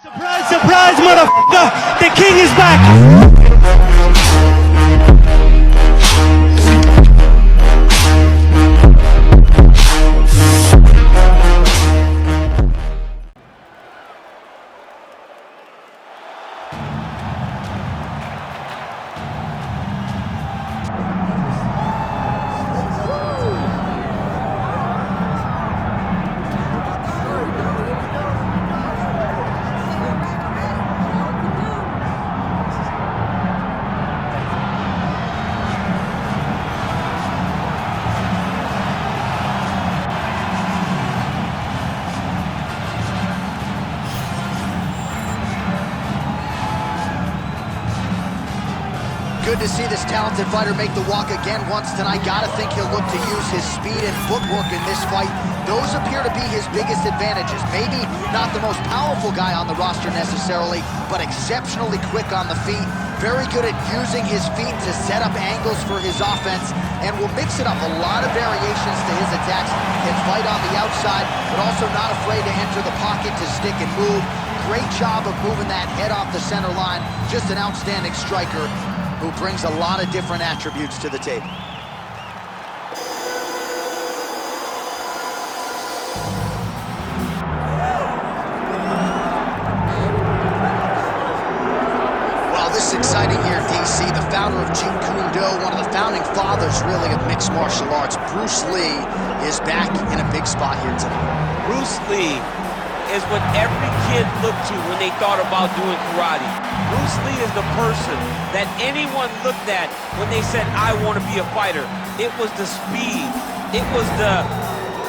Surprise, surprise, motherfucker! The king is back! Good to see this talented fighter make the walk again once tonight. Gotta think he'll look to use his speed and footwork in this fight. Those appear to be his biggest advantages. Maybe not the most powerful guy on the roster necessarily, but exceptionally quick on the feet. Very good at using his feet to set up angles for his offense, and will mix it up. A lot of variations to his attacks. Can fight on the outside, but also not afraid to enter the pocket to stick and move. Great job of moving that head off the center line. Just an outstanding striker who brings a lot of different attributes to the table. Well, this is exciting here, DC. The founder of taekwondo, one of the founding fathers, really, of mixed martial arts, Bruce Lee, is back in a big spot here tonight. Bruce Lee is what every kid looked to when they thought about doing karate. Bruce Lee is the person that anyone looked at when they said, I want to be a fighter. It was the speed, it was the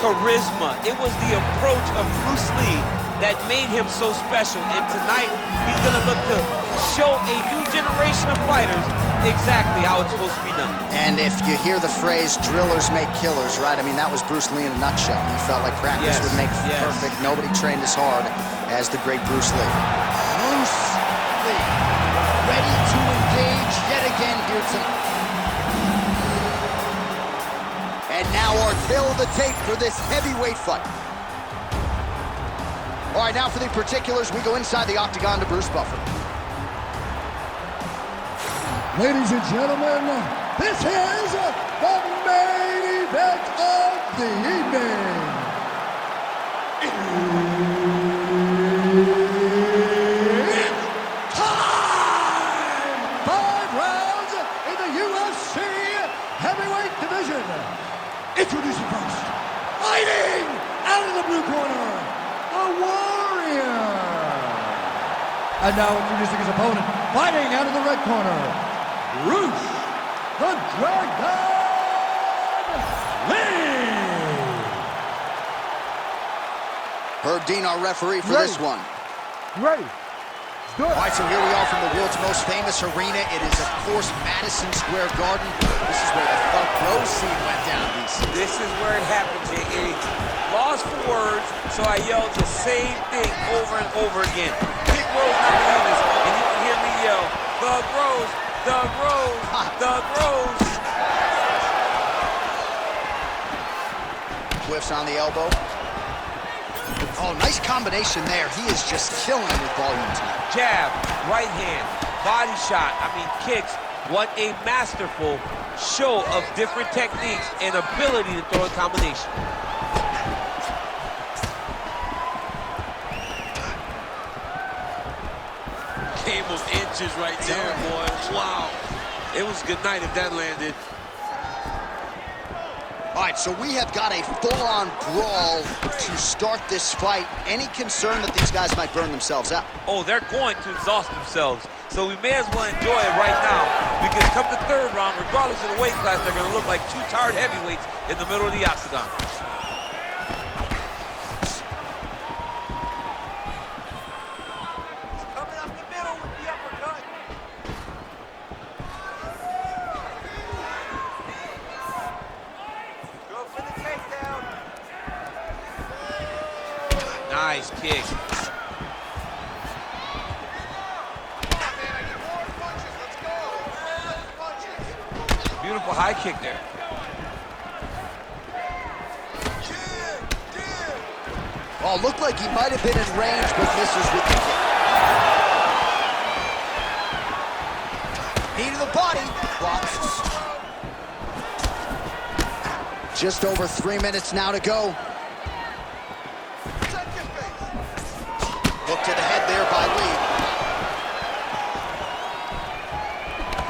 charisma, it was the approach of Bruce Lee that made him so special. And tonight, he's gonna look to show a new generation of fighters exactly how it's supposed to be done. And if you hear the phrase, drillers make killers, right? I mean, that was Bruce Lee in a nutshell. He felt like practice would make perfect. Nobody trained as hard as the great Bruce Lee. Bruce Lee, ready to engage yet again here tonight. And now our tail of the tape for this heavyweight fight. All right, now for the particulars, we go inside the octagon to Bruce Buffer. Ladies and gentlemen, this is the main event of the evening. It's time! 5 rounds in the UFC heavyweight division. Introducing first, fighting out of the blue corner, the Warrior. And now introducing his opponent, fighting out of the red corner, Bruce the Dragon Lee. Herb Dean, our referee for this one. Ready. Good. All right, so here we are from the world's most famous arena. It is, of course, Madison Square Garden. This is where the Thug Bros scene went down, DC. This is where it happened, J.A. Lost for words, so I yelled the same thing over and over again. Big Rose not doing this, and you can hear me yell, Thug Rose, Thug Rose, Thug Rose. Whiffs on the elbow. Oh, nice combination there. He is just killing with volume tonight. Jab, right hand, body shot, kicks. What a masterful show of different techniques and ability to throw a combination. Game of inches right there, boy. Wow. It was a good night if that landed. All right, so we have got a full-on brawl to start this fight. Any concern that these guys might burn themselves out? Oh, they're going to exhaust themselves. So we may as well enjoy it right now, because come the third round, regardless of the weight class, they're going to look like 2 tired heavyweights in the middle of the octagon. Coming up the middle with the uppercut. Go for the takedown. Nice kick. Beautiful high kick there. Oh, looked like he might have been in range, but misses with the kick. Just over 3 minutes now to go. Hook to the head there by Lee.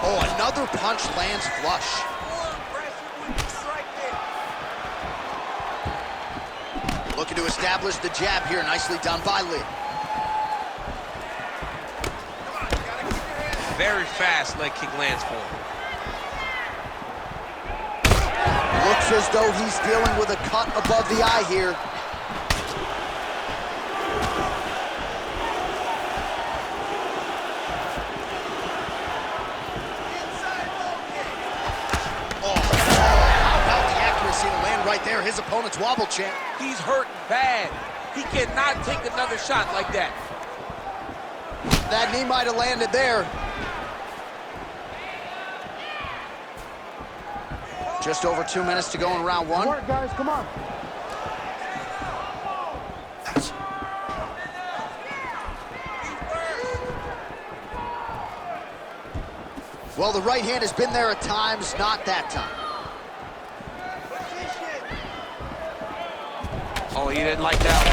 Oh, another punch lands flush. Looking to establish the jab here. Nicely done by Lee. Very fast leg kick lands for him. Looks as though he's dealing with a cut above the eye here. Right there, his opponent's wobble champ. He's hurting bad. He cannot take another shot like that. That knee might have landed there. Just over 2 minutes to go in round one. Work, guys, come on. Well, the right hand has been there at times, not that time. Oh, he didn't like that.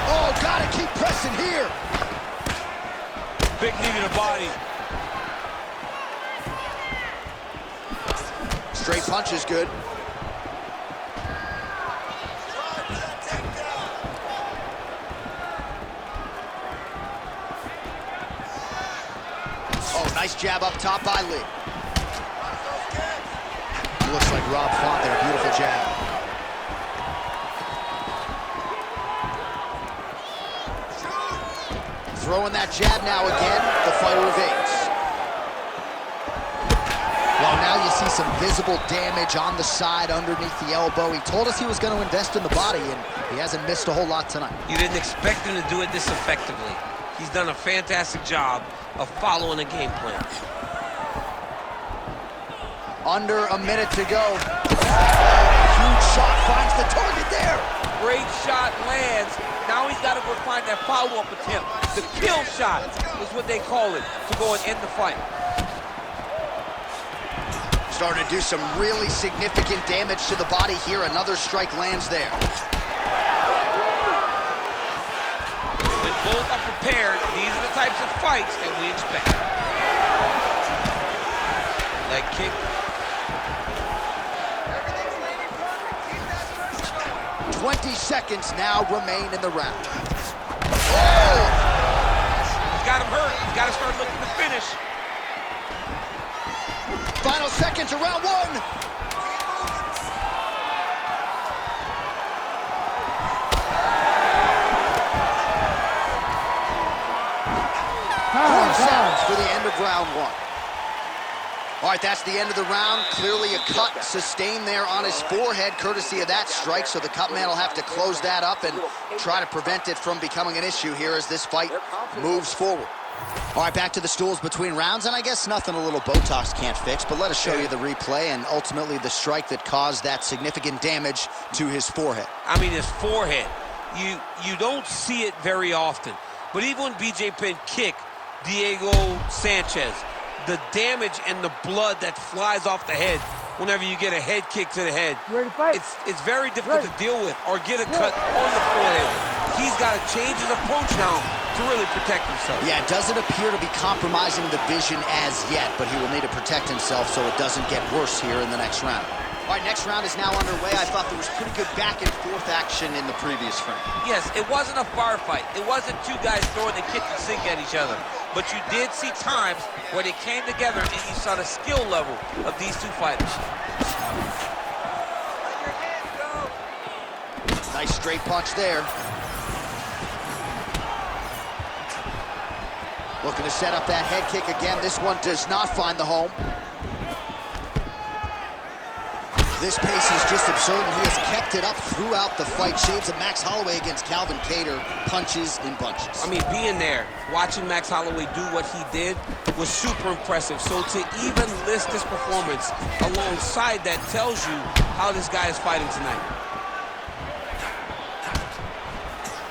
Oh, gotta keep pressing here. Big knee to the body. Straight punch is good. Oh, nice jab up top by Lee. Looks like Rob fought there. Beautiful jab. Throwing that jab now again, the fighter evades. Well, now you see some visible damage on the side underneath the elbow. He told us he was going to invest in the body, and he hasn't missed a whole lot tonight. You didn't expect him to do it this effectively. He's done a fantastic job of following a game plan. Under a minute to go. Huge shot finds the target there. Great shot lands. Now he's got to go find that follow-up attempt. The kill shot is what they call it, to go and end the fight. Starting to do some really significant damage to the body here. Another strike lands there. When both are prepared, these are the types of fights that we expect. Leg kick. 20 seconds now remain in the round. Oh! He's got him hurt. He's got to start looking to finish. Final seconds of round one. Sounds for the end of round one. All right, that's the end of the round. Clearly a cut sustained there on his forehead, courtesy of that strike, so the cut man will have to close that up and try to prevent it from becoming an issue here as this fight moves forward. All right, back to the stools between rounds, and I guess nothing a little Botox can't fix, but let us show you the replay and ultimately the strike that caused that significant damage to his forehead. I mean, his forehead. You don't see it very often, but even when BJ Penn kicked Diego Sanchez, the damage and the blood that flies off the head whenever you get a head kick to the head, it's very difficult to deal with or get a cut on the forehead. He's got to change his approach now to really protect himself. Yeah, it doesn't appear to be compromising the vision as yet, but he will need to protect himself so it doesn't get worse here in the next round. All right, next round is now underway. I thought there was pretty good back and forth action in the previous frame. Yes, it wasn't a firefight. It wasn't two guys throwing the kitchen sink at each other. But you did see times where they came together and you saw the skill level of these two fighters. Nice straight punch there. Looking to set up that head kick again. This one does not find the home. This pace is just absurd, and he has kept it up throughout the fight. Shades of Max Holloway against Calvin Kattar, punches in bunches. I mean, being there, watching Max Holloway do what he did was super impressive. So to even list this performance alongside that tells you how this guy is fighting tonight.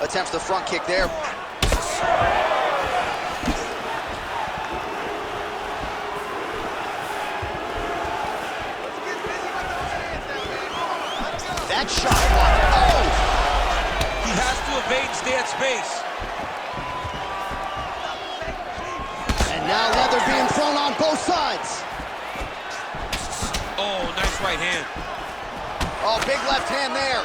Attempts the front kick there. Inside shot blocked. Oh! He has to evade and stay at space. And now leather being thrown on both sides. Oh, nice right hand. Oh, big left hand there.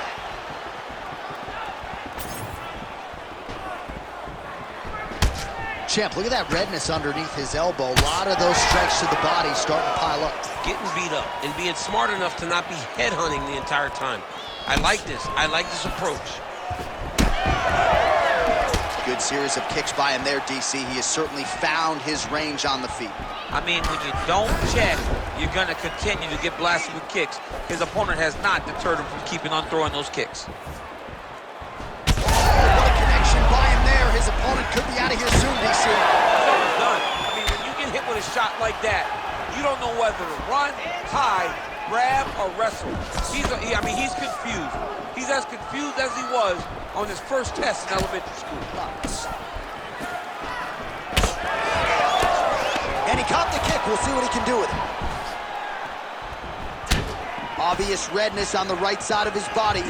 Champ, look at that redness underneath his elbow. A lot of those strikes to the body starting to pile up. Getting beat up and being smart enough to not be headhunting the entire time. I like this. I like this approach. Good series of kicks by him there, DC. He has certainly found his range on the feet. I mean, when you don't check, you're going to continue to get blasted with kicks. His opponent has not deterred him from keeping on throwing those kicks. What a connection by him there. His opponent could be out of here soon, DC. It's done. I mean, when you get hit with a shot like that, you don't know whether to run, hide, grab, or wrestle. He's confused. He's as confused as he was on his first test in elementary school. And he caught the kick. We'll see what he can do with it. Obvious redness on the right side of his body.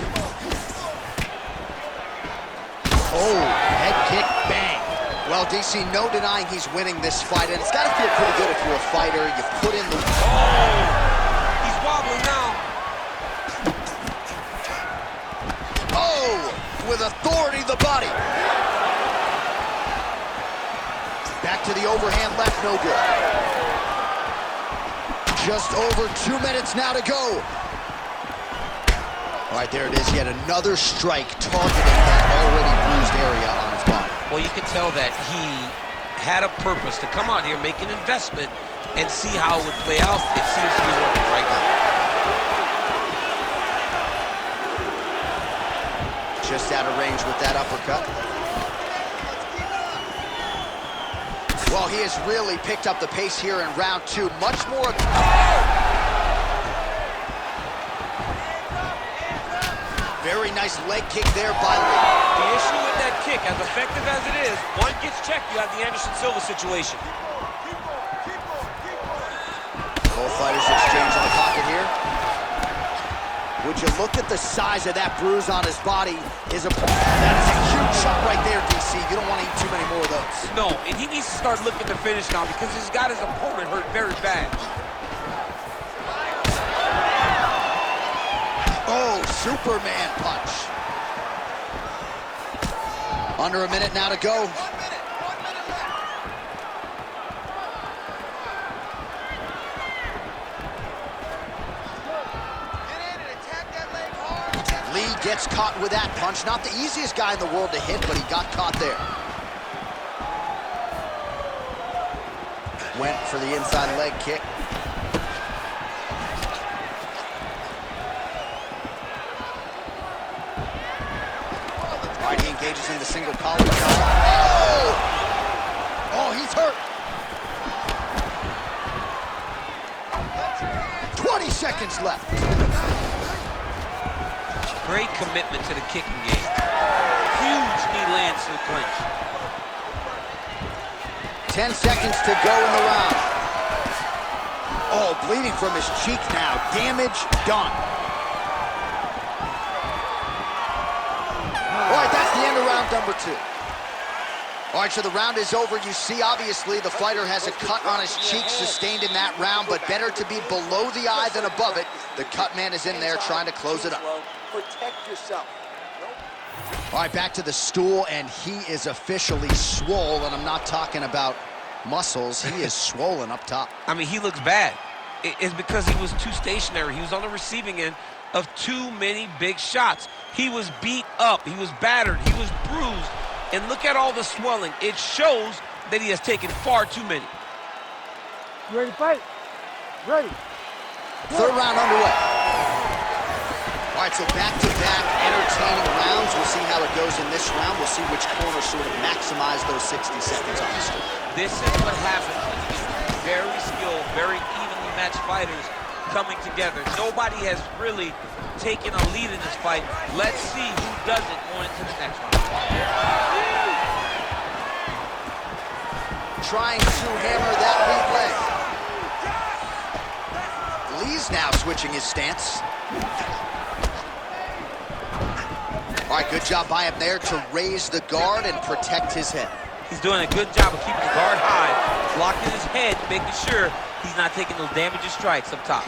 Oh, head kick, bang. Well, DC, no denying he's winning this fight, and it's got to feel pretty good if you're a fighter. You put in the... Oh, he's wobbling now. Oh, with authority, the body. Back to the overhand left, no good. Just over 2 minutes now to go. All right, there it is. Yet another strike targeting that already bruised area on his body. Well, you can tell that he had a purpose to come out here, make an investment, and see how it would play out. It seems to be working right now. Just out of range with that uppercut. Well, he has really picked up the pace here in round two. Much more... Very nice leg kick there by Lee. The issue with that kick, as effective as it is, one gets checked, you have the Anderson Silva situation. Both fighters exchange in the pocket here. Would you look at the size of that bruise on his body? That is a huge shot right there, DC. You don't want to eat too many more of those. No, and he needs to start looking to finish now because he's got his opponent hurt very bad. Oh, Superman punch. Under a minute now to go. 1 minute left. Lee gets caught with that punch. Not the easiest guy in the world to hit, but he got caught there. Went for the inside leg kick. All right, he engages in the single collar. Oh! Oh, he's hurt. 20 seconds left. Great commitment to the kicking game. Huge knee lands to the clinch. 10 seconds to go in the round. Oh, bleeding from his cheek now. Damage done. All right, that's the end of round number two. All right, so the round is over. You see, obviously, the fighter has a cut on his cheek sustained in that round, but better to be below the eye than above it. The cut man is in there trying to close it up. Protect yourself. All right, back to the stool, and he is officially swole, and I'm not talking about muscles. He is swollen up top. I mean, he looks bad. It's because he was too stationary. He was on the receiving end of too many big shots. He was beat up. He was battered. He was bruised. And look at all the swelling. It shows that he has taken far too many. You ready to fight? Ready. Third round underway. All right, so back-to-back entertaining rounds. We'll see how it goes in this round. We'll see which corner sort of maximize those 60 seconds on the street. This is what happens when you get very skilled, very evenly matched fighters coming together. Nobody has really taken a lead in this fight. Let's see who does it going into the next round. Trying to hammer that lead leg. Lee's now switching his stance. All right, good job by him there to raise the guard and protect his head. He's doing a good job of keeping the guard high, blocking his head, making sure he's not taking those damaging strikes up top.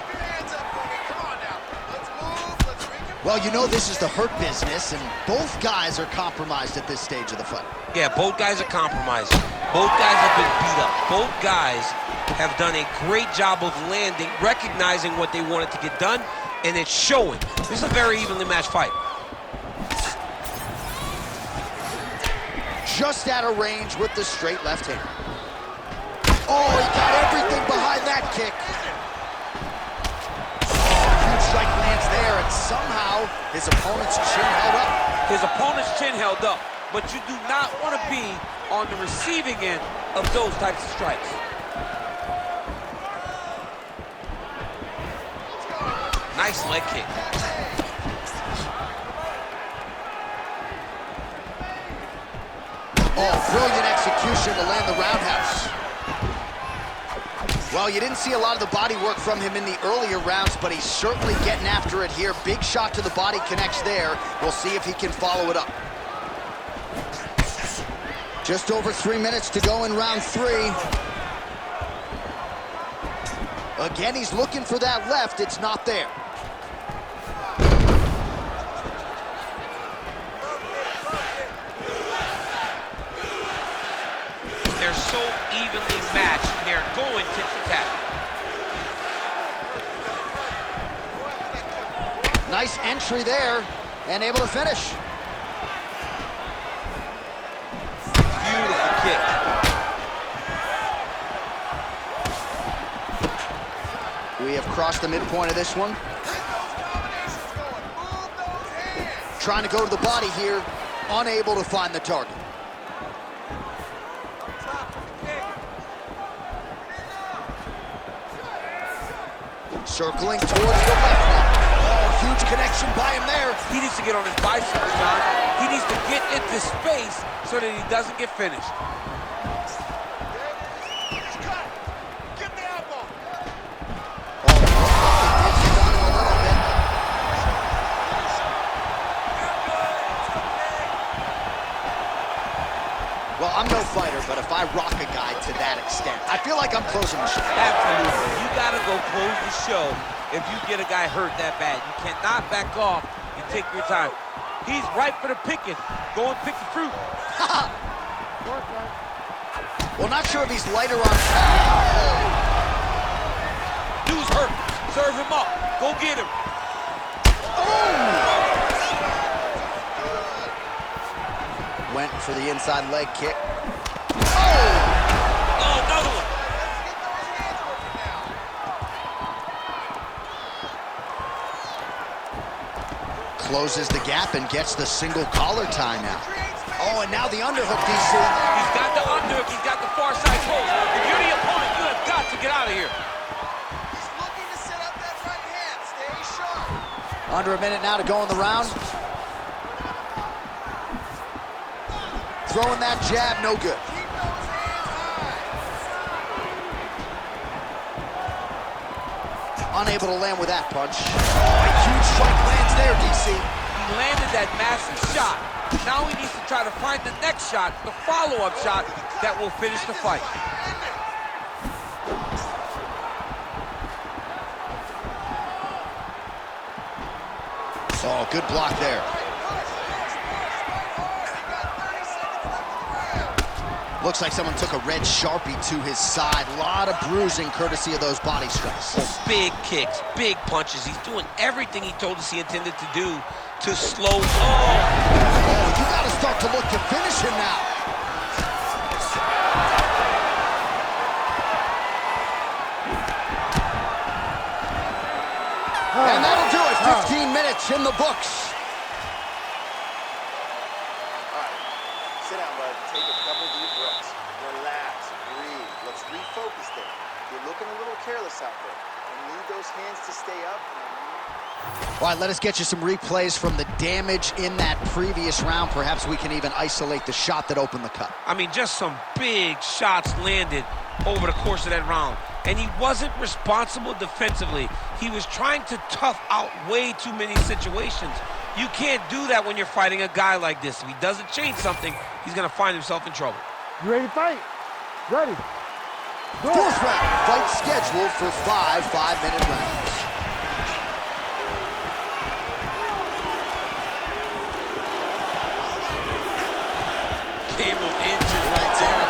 Well, you know this is the hurt business, and both guys are compromised at this stage of the fight. Yeah, both guys are compromised. Both guys have been beat up. Both guys have done a great job of landing, recognizing what they wanted to get done, and it's showing. This is a very evenly matched fight. Just out of range with the straight left hand. Oh, he got everything behind that kick. Huge strike lands there, and somehow his opponent's chin held up. His opponent's chin held up, but you do not want to be on the receiving end of those types of strikes. Nice leg kick. Oh, brilliant execution to land the roundhouse. Well, you didn't see a lot of the body work from him in the earlier rounds, but he's certainly getting after it here. Big shot to the body connects there. We'll see if he can follow it up. Just over 3 minutes to go in round 3. Again, he's looking for that left. It's not there. They're so evenly matched, they're going tit for tat. Nice entry there, and able to finish. Beautiful kick. We have crossed the midpoint of this one. Trying to go to the body here, unable to find the target. Circling towards the left now. Oh, huge connection by him there. He needs to get on his biceps, John. He needs to get into space so that he doesn't get finished. Well, I'm no fighter, but if I rock a guy to that extent, I feel like I'm closing the show. Absolutely. You gotta go close the show if you get a guy hurt that bad. You cannot back off and take your time. He's ripe for the picking. Go and pick the fruit. Well, not sure if he's lighter on... Dude's hurt. Serve him up. Go get him. Went for the inside leg kick. Oh, another one. Closes the gap and gets the single collar tie now. Oh, and now the underhook, DC. He's got the underhook. He's got the far side post. If you're the opponent, you have got to get out of here. He's looking to set up that right hand. Stay sharp. Under a minute now to go in the round. Throwing that jab, no good. Keep those hands high. Unable to land with that punch. Oh, a huge strike lands there, DC. He landed that massive shot. Now he needs to try to find the next shot, the follow-up shot that will finish the fight. Oh, good block there. Looks like someone took a red Sharpie to his side. A lot of bruising courtesy of those body strikes. Oh, big kicks, big punches. He's doing everything he told us he intended to do to slow. Oh, you got to start to look to finish him now. And that'll do it. 15 minutes in the books. Sit down, bud. Take a couple deep breaths. Relax. Breathe. Let's refocus there. You're looking a little careless out there. And need those hands to stay up. All right, let us get you some replays from the damage in that previous round. Perhaps we can even isolate the shot that opened the cut. I mean, just some big shots landed over the course of that round. And he wasn't responsible defensively. He was trying to tough out way too many situations. You can't do that when you're fighting a guy like this. If he doesn't change something, he's going to find himself in trouble. You ready to fight? Ready. Go. Fourth round. Fight scheduled for 5 5-minute rounds. Cable inches right there.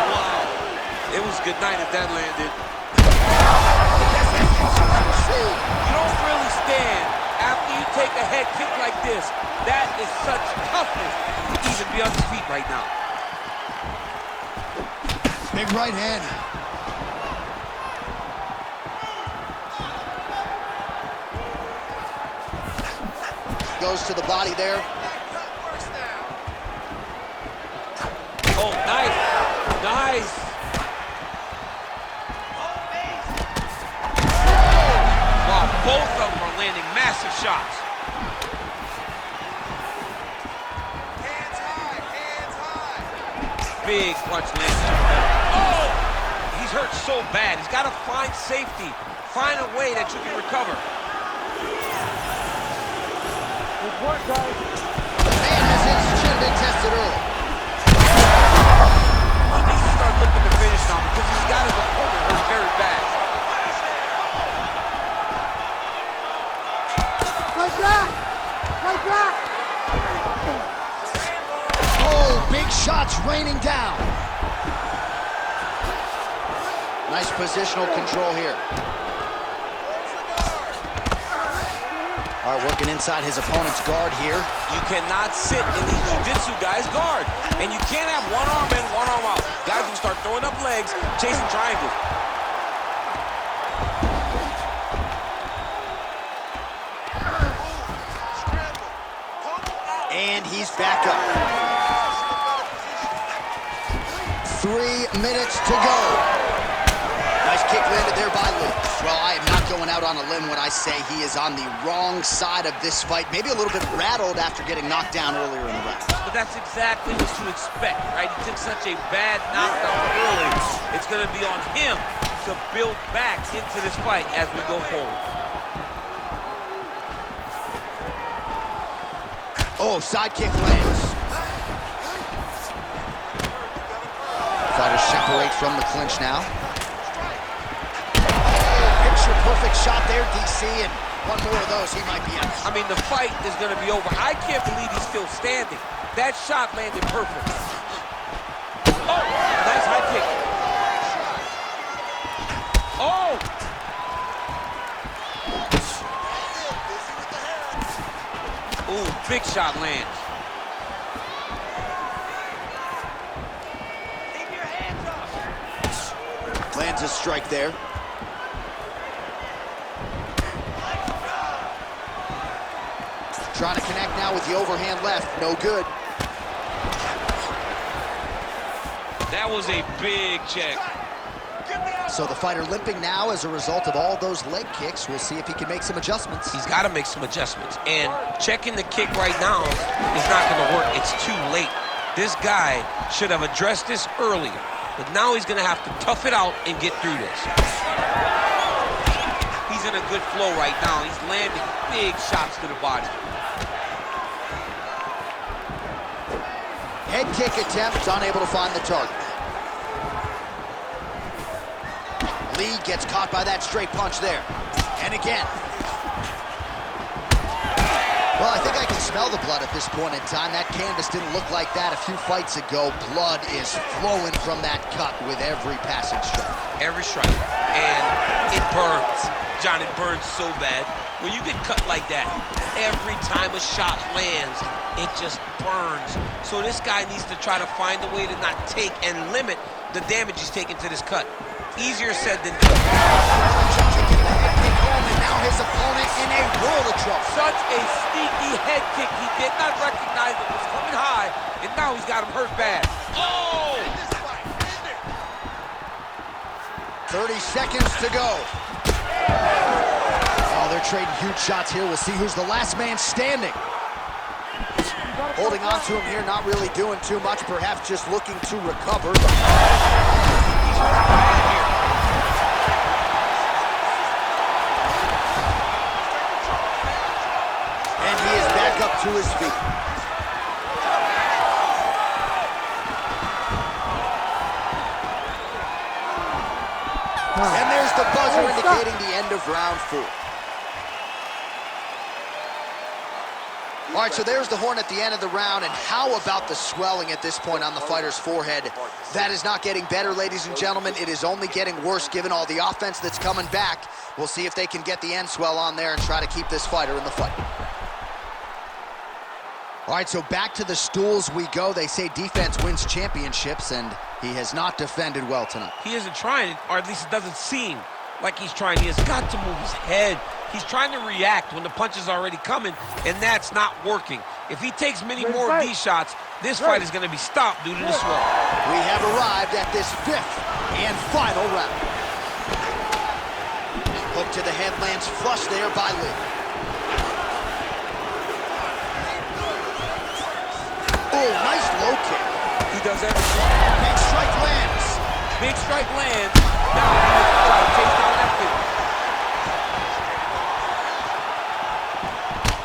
Wow. It was good night if that landed. You don't really stand after you take a head kick like this. That is such toughness to even be on his feet right now. Big right hand. Goes to the body there. Oh, nice. Nice. Wow, both of them are landing massive shots. Hands high, hands high. Big punch landed. Oh! He's hurt so bad. He's got to find safety. Find a way that you can recover. Good work, guys. The man has his chin been tested early. He needs to start looking to finish now because he's got his opponent hurt very bad. Like that. Like that. Oh, big shots raining down. Nice positional control here. All right, working inside his opponent's guard here. You cannot sit in these jiu-jitsu guys' guard. And you can't have one arm in, one arm out. Guys will start throwing up legs, chasing triangles. And he's back up. 3 minutes to go. Nice kick landed there by Lee. Well, I am not going out on a limb when I say he is on the wrong side of this fight. Maybe a little bit rattled after getting knocked down earlier in the round. But that's exactly what you expect, right? He took such a bad knockdown early. It's going to be on him to build back into this fight as we go forward. Oh, side kick lands. Fighters separate from the clinch now. Picture-perfect shot there, DC, and one more of those, he might be out. I mean, the fight is going to be over. I can't believe he's still standing. That shot landed perfect. Oh, nice high kick. Oh! Ooh, big shot lands. Keep your hands up. Lands a strike there. Trying to connect now with the overhand left. No good. That was a big check. So the fighter limping now as a result of all those leg kicks. We'll see if he can make some adjustments. He's got to make some adjustments. And checking the kick right now is not going to work. It's too late. This guy should have addressed this earlier. But now he's going to have to tough it out and get through this. He's in a good flow right now. He's landing big shots to the body. Head kick attempt, unable to find the target. Lee gets caught by that straight punch there. And again. Well, I think I can smell the blood at this point in time. That canvas didn't look like that a few fights ago. Blood is flowing from that cut with every passing strike. Every strike. And it burns. John, it burns so bad. When you get cut like that, every time a shot lands, it just burns. So this guy needs to try to find a way to not take and limit the damage he's taking to this cut. Easier said than done. And now his opponent in a world of trouble. Such a sneaky head kick. He did not recognize it was coming high, and now he's got him hurt bad. Oh! 30 seconds to go. Oh, they're trading huge shots here. We'll see who's the last man standing. Holding on to him here, not really doing too much, perhaps just looking to recover. And he is back back up to his feet. And there's the buzzer indicating the end of round 4. All right, so there's the horn at the end of the round, and how about the swelling at this point on the fighter's forehead? That is not getting better, ladies and gentlemen. It is only getting worse given all the offense that's coming back. We'll see if they can get the end swell on there and try to keep this fighter in the fight. All right, so back to the stools we go. They say defense wins championships, and he has not defended well tonight. He isn't trying, or at least it doesn't seem like he's trying. He has got to move his head. He's trying to react when the punch is already coming, and that's not working. If he takes many more of these shots, this fight is going to be stopped due to the swell. We have arrived at this 5th and final round. Hook to the head lands flush there by Lee. Oh, nice low kick. He does everything. Big strike lands. Big strike lands. Now he has to try to chase down that kick.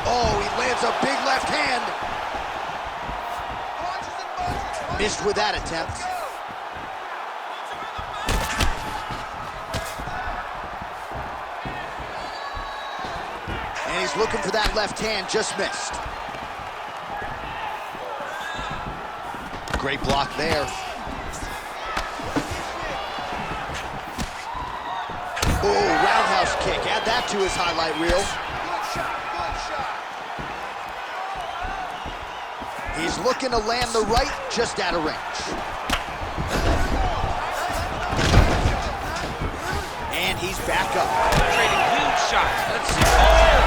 Oh, he lands a big left hand. Missed with that attempt. And he's looking for that left hand, just missed. Great block there. Oh, roundhouse kick. Add that to his highlight reel. He's looking to land the right, just out of range. And he's back up. Trading huge shots. Let's see. Oh!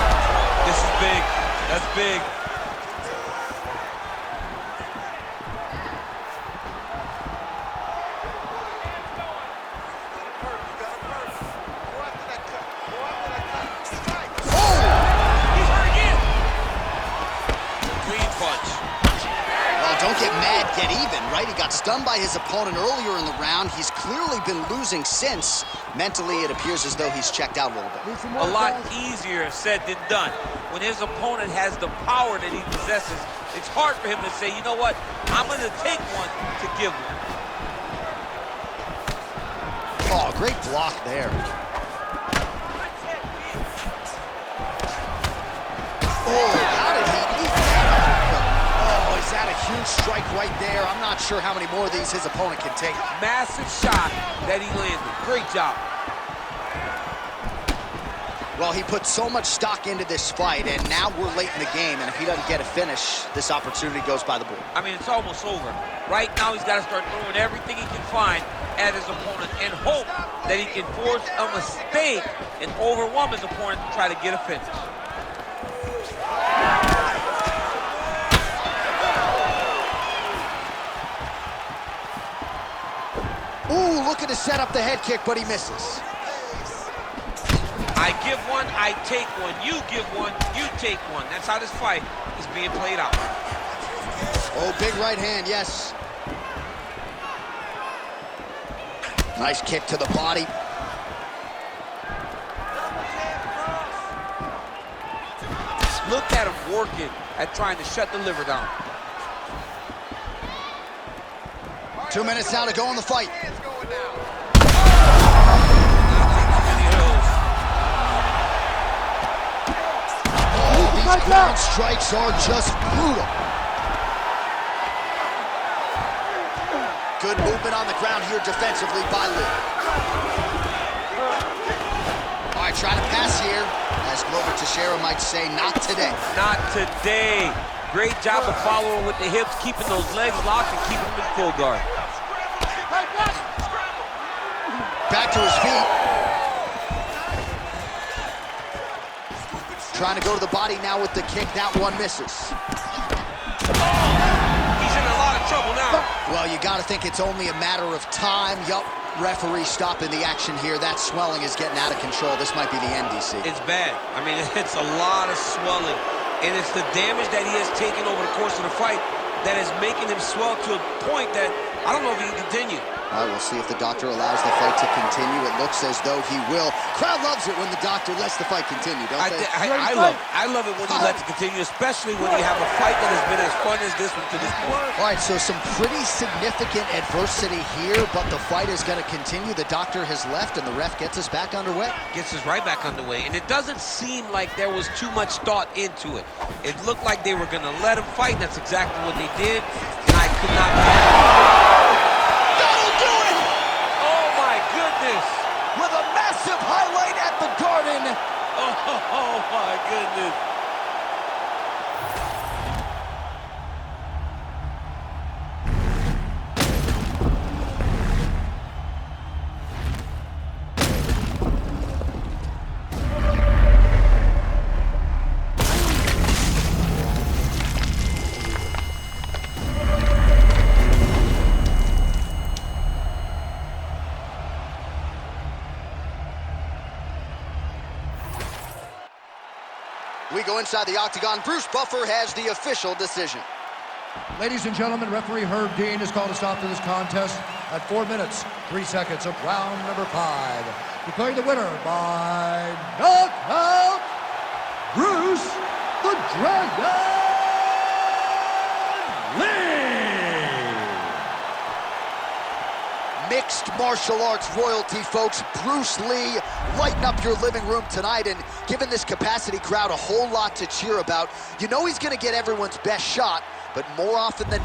This is big. That's big. Don't get mad, get even, right? He got stunned by his opponent earlier in the round. He's clearly been losing since. Mentally, it appears as though he's checked out a little bit. A lot easier said than done. When his opponent has the power that he possesses, it's hard for him to say, you know what, I'm going to take one to give one. Oh, great block there. Oh, how did he eat that? Oh, is that a huge strike right there? I'm not sure how many more of these his opponent can take. Massive shot that he landed. Great job. Well, he put so much stock into this fight, and now we're late in the game, and if he doesn't get a finish, this opportunity goes by the board. I mean, it's almost over. Right now, he's got to start throwing everything he can find at his opponent and hope that he can force a mistake and overwhelm his opponent to try to get a finish. Ooh, looking to set up the head kick, but he misses. I give one, I take one. You give one, you take one. That's how this fight is being played out. Oh, big right hand, yes. Nice kick to the body. Look at him working at trying to shut the liver down. 2 minutes now to go in the fight. Oh, these ground strikes are just brutal. Good movement on the ground here defensively by Lee. All right, trying to pass here. As Glover Teixeira might say, not today. Not today. Great job of following with the hips, keeping those legs locked and keeping them in full guard. Back to his feet. Trying to go to the body now with the kick. That one misses. He's in a lot of trouble now. Well, you got to think it's only a matter of time. Yup, referee stopping the action here. That swelling is getting out of control. This might be the end, DC. It's bad. I mean, it's a lot of swelling. And it's the damage that he has taken over the course of the fight that is making him swell to a point that I don't know if he can continue. All right, we'll see if the doctor allows the fight to continue. It looks as though he will. Crowd loves it when the doctor lets the fight continue, don't they? I love it when he lets it continue, especially when you have a fight that has been as fun as this one to this point. All right, so some pretty significant adversity here, but the fight is going to continue. The doctor has left, and the ref gets us back underway. Gets us right back underway, and it doesn't seem like there was too much thought into it. It looked like they were going to let him fight, and that's exactly what they did, and I could not believe it. With a massive highlight at the Garden. Oh my goodness. We go inside the octagon. Bruce Buffer has the official decision. Ladies and gentlemen, referee Herb Dean has called a stop to this contest at 4 minutes, 3 seconds of round number 5. Declaring the winner by knockout, Bruce the Dragon Lee! Mixed martial arts royalty, folks. Bruce Lee, lighten up your living room tonight and giving this capacity crowd a whole lot to cheer about. You know he's going to get everyone's best shot, but more often than not,